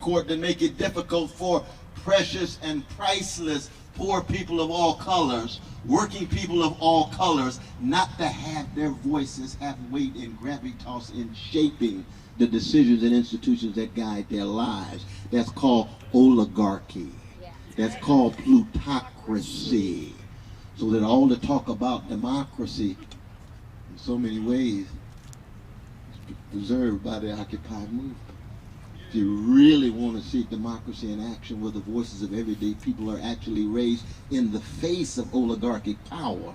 court to make it difficult for precious and priceless poor people of all colors, working people of all colors, not to have their voices have weight and gravitas in shaping the decisions and institutions that guide their lives. That's called oligarchy. That's called plutocracy. So that all the talk about democracy in so many ways is preserved by the Occupy movement. If you really want to see democracy in action where the voices of everyday people are actually raised in the face of oligarchic power,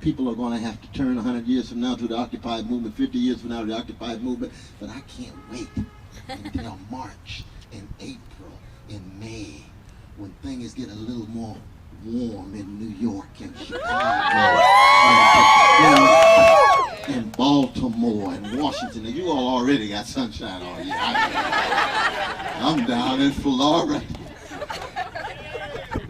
people are going to have to turn 100 years from now to the Occupy movement, 50 years from now to the Occupy movement, but I can't wait until March and April and May when things get a little more warm in New York and Chicago and Baltimore and Washington. And you all already got sunshine all year. I'm down in Florida.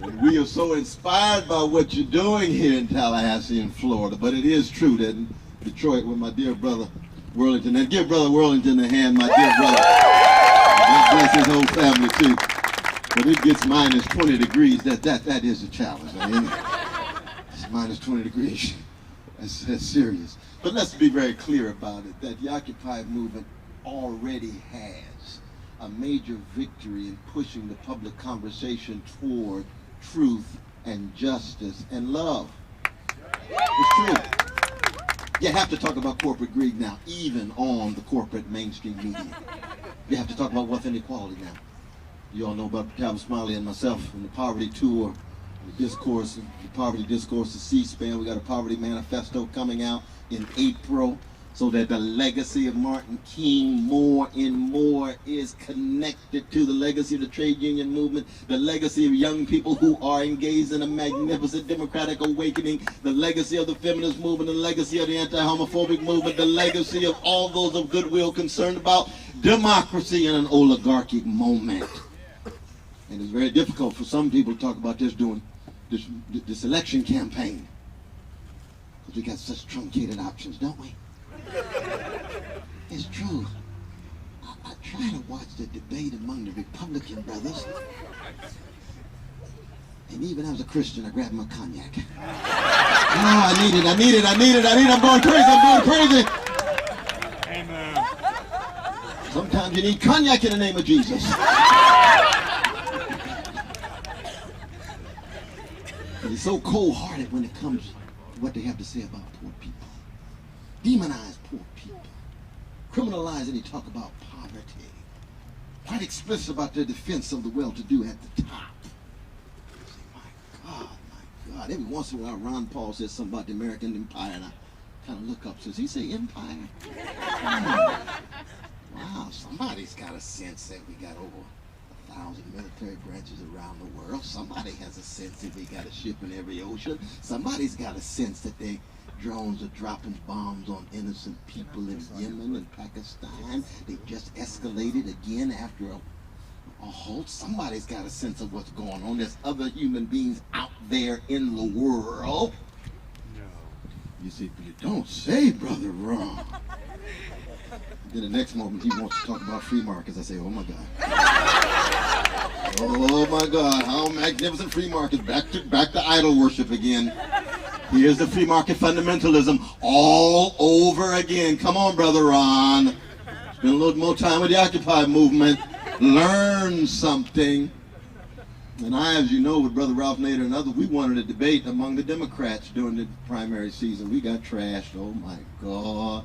And we are so inspired by what you're doing here in Tallahassee in Florida. But it is true that in Detroit with my dear brother Worthington, and give Brother Worthington a hand, my dear brother. God bless his whole family too. But it gets minus 20 degrees. That is a challenge. I mean, it's minus 20 degrees. That's serious. But let's be very clear about it, that the Occupy movement already has a major victory in pushing the public conversation toward truth and justice and love. It's true. You have to talk about corporate greed now, even on the corporate mainstream media. You have to talk about wealth inequality now. You all know about Calvin Smiley and myself and the poverty tour, the discourse, the poverty discourse, the C-SPAN. We got a poverty manifesto coming out in April so that the legacy of Martin King more and more is connected to the legacy of the trade union movement, the legacy of young people who are engaged in a magnificent democratic awakening, the legacy of the feminist movement, the legacy of the anti-homophobic movement, the legacy of all those of goodwill concerned about democracy in an oligarchic moment. And it's very difficult for some people to talk about this during this election campaign, because we got such truncated options, don't we? It's true. I try to watch the debate among the Republican brothers, and even as a Christian, I grabbed my cognac. Oh, I need it. I'm going crazy. Amen. Sometimes you need cognac in the name of Jesus. It's so cold-hearted when it comes to what they have to say about poor people. Demonize poor people. Criminalize any talk about poverty. Quite explicit about their defense of the well-to-do at the top. I say, my God. Every once in a while, Ron Paul says something about the American empire, and I kind of look up. Says he say empire? Wow, somebody's got a sense that we got over 1,000 military branches around the world. Somebody has a sense that they got a ship in every ocean. Somebody's got a sense that they drones are dropping bombs on innocent people in Yemen and Pakistan. They just escalated again after a halt. Somebody's got a sense of what's going on. There's other human beings out there in the world. No. You say, but you don't say, Brother Ron. Then the next moment he wants to talk about free markets. I say, oh my God. Oh my God, how magnificent free markets. Back to idol worship again. Here's the free market fundamentalism all over again. Come on, Brother Ron. Spend a little more time with the Occupy movement. Learn something. And I, as you know, with Brother Ralph Nader and others, we wanted a debate among the Democrats during the primary season. We got trashed. Oh my God.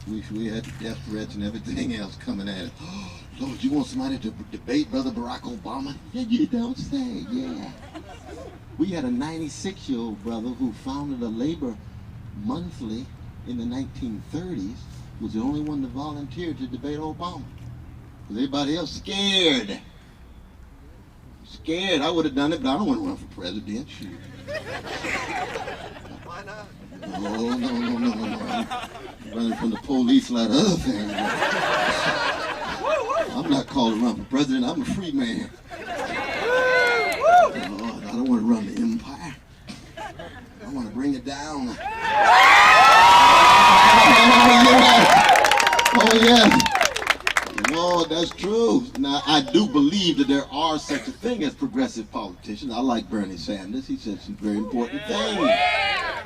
We had death threats and everything else coming at it. Oh, Lord, you want somebody to debate Brother Barack Obama? Yeah, you don't say, yeah. We had a 96-year-old brother who founded a labor monthly in the 1930s, was the only one to volunteer to debate Obama. Because everybody else scared. Scared. I would have done it, but I don't want to run for president. Shoot. Why not? No. I'm running from the police like other things. I'm not called to run for president. I'm a free man. Oh, I don't want to run the empire. I want to bring it down. Oh, yes. Lord, That's true. Now, I do believe that there are such a thing as progressive politicians. I like Bernie Sanders. He said some very important things.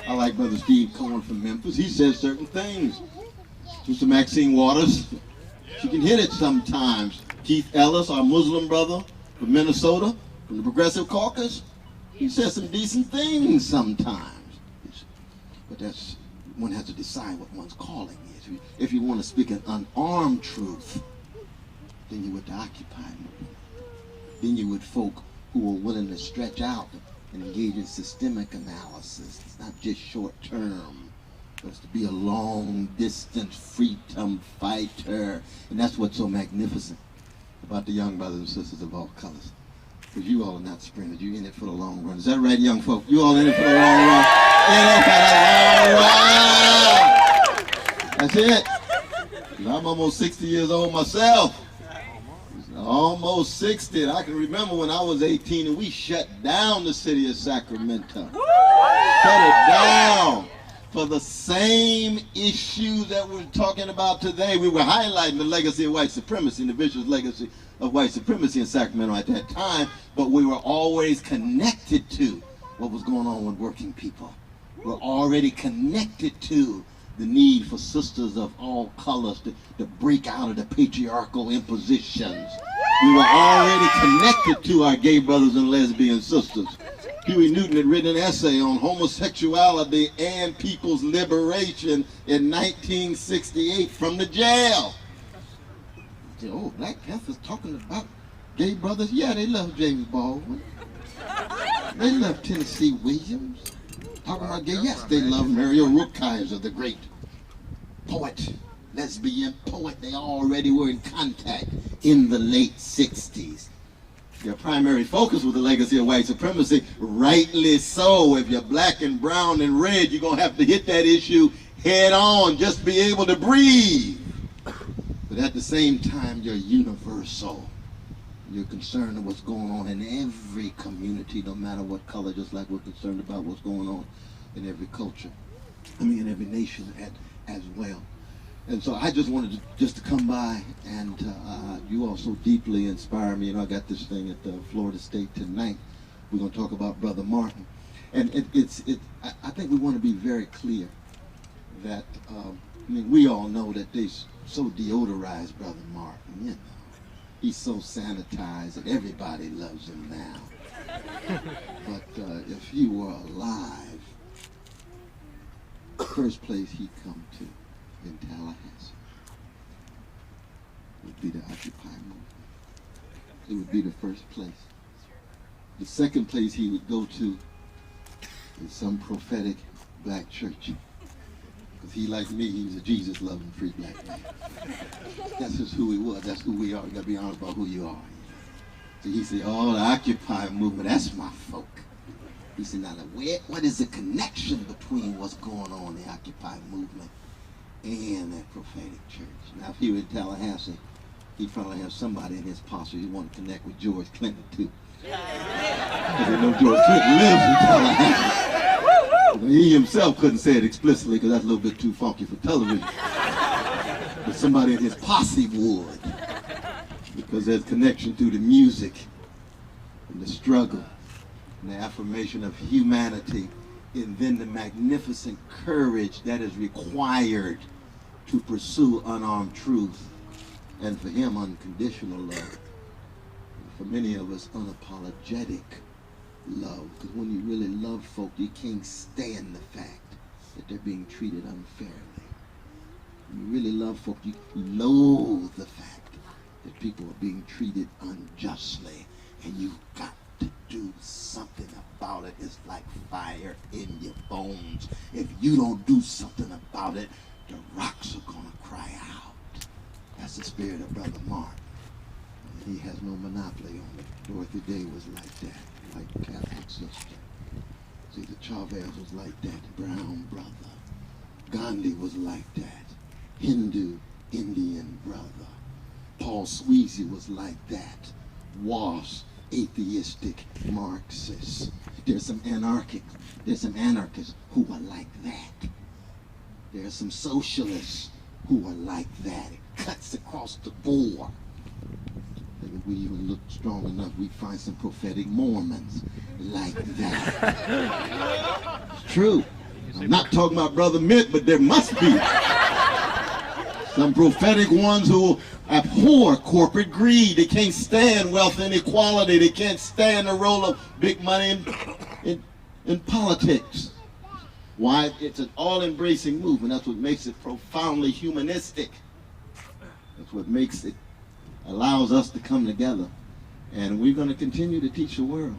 I like Brother Steve Cohen from Memphis. He says certain things. Sister Maxine Waters, she can hit it sometimes. Keith Ellis, our Muslim brother from Minnesota, from the Progressive Caucus, he says some decent things sometimes. But that's, one has to decide what one's calling is. If you want to speak an unarmed truth, then you would the Occupy movement. Then you would folk who are willing to stretch out and engage in systemic analysis. It's not just short term, but it's to be a long distance freedom fighter. And that's what's so magnificent about the young brothers and sisters of all colors. Because you all are not sprinters, you're in it for the long run. Is that right, young folk? You all in it for the long run? In it for the long run! That's it. I'm almost 60 years old myself. Almost 60. And I can remember when I was 18 and we shut down the city of Sacramento. Shut it down for the same issues that we're talking about today. We were highlighting the legacy of white supremacy and the vicious legacy of white supremacy in Sacramento at that time, but we were always connected to what was going on with working people. We're already connected to the need for sisters of all colors to break out of the patriarchal impositions. We were already connected to our gay brothers and lesbian sisters. Huey Newton had written an essay on homosexuality and people's liberation in 1968 from the jail. Oh, Black Panther's talking about gay brothers? Yeah, they love James Baldwin. They love Tennessee Williams. Talking about gay, yes, they love Muriel Rukeyser, the great poet, lesbian poet. They already were in contact in the late 60s. Your primary focus was the legacy of white supremacy, rightly so. If you're black and brown and red, you're going to have to hit that issue head on, just be able to breathe. But at the same time, you're universal. You're concerned with what's going on in every community, no matter what color, just like we're concerned about what's going on in every culture. In every nation as well. And so I just wanted to come by, and you all so deeply inspire me. I got this thing at Florida State tonight. We're going to talk about Brother Martin. And I think we want to be very clear that, we all know that they so deodorized Brother Martin, He's so sanitized that everybody loves him now. But if he were alive, the first place he'd come to in Tallahassee would be the Occupy movement. It would be the first place. The second place he would go to is some prophetic black church. Because he, like me, he was a Jesus-loving free black man. That's just who he was. That's who we are. You got to be honest about who you are. So he said, oh, the Occupy movement, that's my folk. He said, now, what is the connection between what's going on in the Occupy movement and that prophetic church? Now, if he were in Tallahassee, he'd probably have somebody in his posse who wanted to connect with George Clinton, too. Because they know George Clinton lives in Tallahassee. He himself couldn't say it explicitly because that's a little bit too funky for television. But somebody in his posse would. Because there's connection through the music and the struggle and the affirmation of humanity, and then the magnificent courage that is required to pursue unarmed truth, and for him, unconditional love. And for many of us, unapologetic love. Because when you really love folk, you can't stand the fact that they're being treated unfairly. When you really love folk, you loathe the fact that people are being treated unjustly, and you've got to do something about it. It's like fire in your bones. If you don't do something about it, the rocks are going to cry out. That's the spirit of Brother Martin. He has no monopoly on it. Dorothy Day was like that, like Catholic sister. Caesar Chavez was like that, brown brother. Gandhi was like that, Hindu Indian brother. Paul Sweezy was like that, was atheistic Marxist. There's some anarchists who are like that. There's some socialists who are like that. It cuts across the board. if we even look strong enough, we'd find some prophetic Mormons like that. It's true. I'm not talking about Brother Mitt, but there must be some prophetic ones who abhor corporate greed. They can't stand wealth inequality. They can't stand the role of big money in politics. Why? It's an all-embracing movement. That's what makes it profoundly humanistic. That's what makes it, allows us to come together. And we're going to continue to teach the world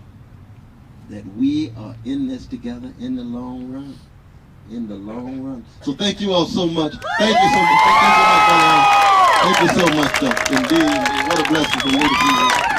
that we are in this together in the long run. In the long run. So thank you all so much. Thank you so much. Thank you so much, brother. Thank you so much, though. Indeed, what a blessing for me to be here.